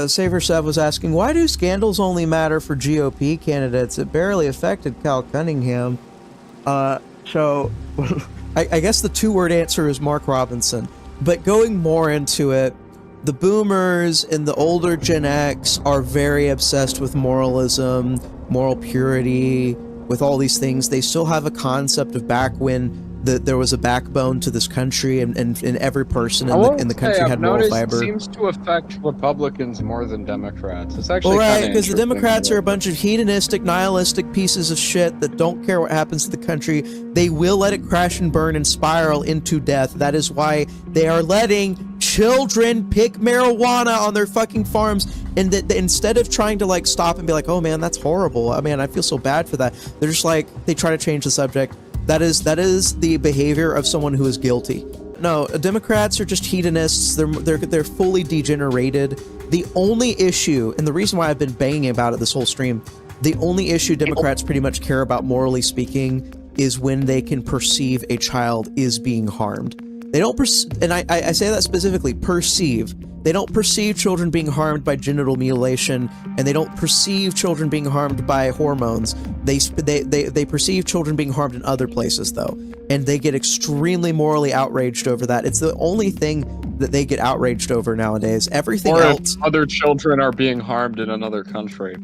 Saver Sev was asking, why do scandals only matter for GOP candidates? It barely affected Cal Cunningham. So I guess the two-word answer is Mark Robinson. But going more into it, the boomers and the older Gen X are very obsessed with moralism, moral purity, with all these things. They still have a concept of back when there was a backbone to this country, and every person in the country had moral fiber. It seems to affect Republicans more than Democrats. It's actually right, because the Democrats are a bunch of hedonistic, nihilistic pieces of shit that don't care what happens to the country. They will let it crash and burn and spiral into death. That is why they are letting children pick marijuana on their fucking farms, and that instead of trying to like stop and be like, oh man, that's horrible, I mean, I feel so bad for that, they're just like, they try to change the subject. That is the behavior of someone who is guilty. No, Democrats are just hedonists. They're fully degenerated. The only issue, and the reason why I've been banging about it this whole stream, the only issue Democrats pretty much care about, morally speaking, is when they can perceive a child is being harmed. They don't and I say that specifically, perceive. They don't perceive children being harmed by genital mutilation, and they don't perceive children being harmed by hormones. They perceive children being harmed in other places, though, and they get extremely morally outraged over that. It's the only thing that they get outraged over nowadays. Everything else, other children are being harmed in another country.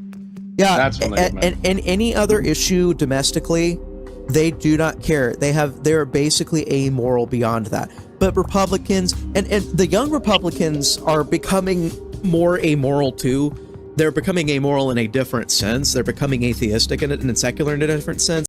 Yeah, that's when and any other issue domestically, they do not care. They're basically amoral beyond that. But Republicans and the young Republicans are becoming more amoral too. They're becoming amoral in a different sense. They're becoming atheistic and secular in a different sense.